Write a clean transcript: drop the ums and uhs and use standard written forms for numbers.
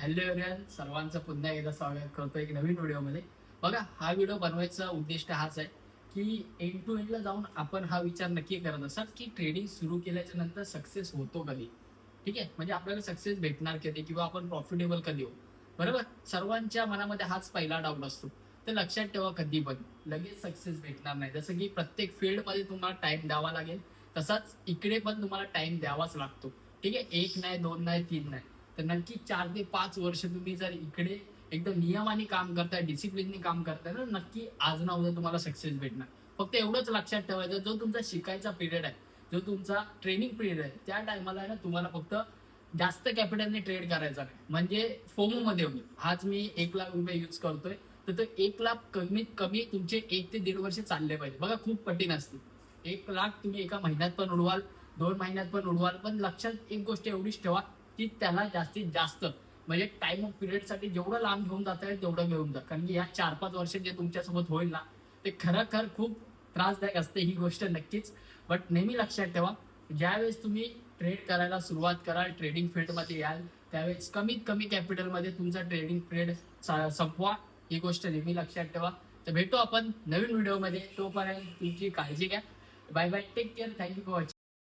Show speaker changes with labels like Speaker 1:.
Speaker 1: Hello everyone, सर्वांचं पुन्हा एकदा स्वागत करतो एक नवीन व्हिडिओमध्ये. बघा, हा व्हिडिओ बनवायचा उद्दिष्ट हाच आहे की एंड टू एंडला जाऊन आपण हा विचार नक्की करत असतात की ट्रेडिंग सुरू केल्याच्या नंतर सक्सेस होतो कधी. ठीक आहे, म्हणजे आपल्याला सक्सेस भेटणार कधी किंवा आपण प्रॉफिटेबल कधी होऊ. बरोबर, सर्वांच्या मनामध्ये हाच पहिला डाऊट असतो. तर लक्षात ठेवा, कधी पण लगेच सक्सेस भेटणार नाही. जसं की प्रत्येक फील्डमध्ये तुम्हाला टाइम द्यावा लागेल, तसाच इकडे पण तुम्हाला टाइम द्यावाच लागतो. ठीक आहे, एक नाही, दोन नाही, तीन नाही, तर नक्की 4 ते 5 वर्ष तुम्ही जर इकडे एकदम नियमाने काम करताय, डिसिप्लिनने काम करताय ना, नक्की आज ना उद्या तुम्हाला सक्सेस भेटणार. फक्त एवढंच लक्षात ठेवायचं, जो तुमचा शिकायचा पिरियड आहे, जो तुमचा ट्रेनिंग पिरियड आहे, त्या टायमाला ना तुम्हाला फक्त जास्त कॅपिटलने ट्रेड करायचा नाही. म्हणजे फोमो मध्ये होईल. आज मी 1 लाख रुपये यूज करतोय, तर तो 1 लाख कमीत कमी तुमचे 1 ते 1.5 वर्ष चालले पाहिजे. बघा, खूप कठीण असते. 1 लाख तुम्ही एका महिन्यात पण उडवाल, 2 महिन्यात पण उडवाल, पण लक्षात एक गोष्ट एवढीच ठेवा की त्याला जास्तीत जास्त म्हणजे टाइम ऑफ पिरियड साठी जेवढं लांब घेऊन जाता येईल तेवढं घेऊन जा. कारण की या 4-5 वर्ष जे तुमच्यासोबत होईल ना, ते खरं खूप त्रासदायक असते ही गोष्ट नक्कीच. बट नेहमी लक्षात ठेवा, ज्यावेळेस तुम्ही ट्रेड करायला सुरुवात कराल, ट्रेडिंग फील्डमध्ये याल, त्यावेळेस कमीत कमी कॅपिटलमध्ये तुमचा ट्रेडिंग पिरियड संपवा. ही गोष्ट नेहमी लक्षात ठेवा. तर भेटू आपण नवीन व्हिडिओमध्ये. तोपर्यंत तुमची काळजी घ्या. Bye bye, take care, thank you for watching.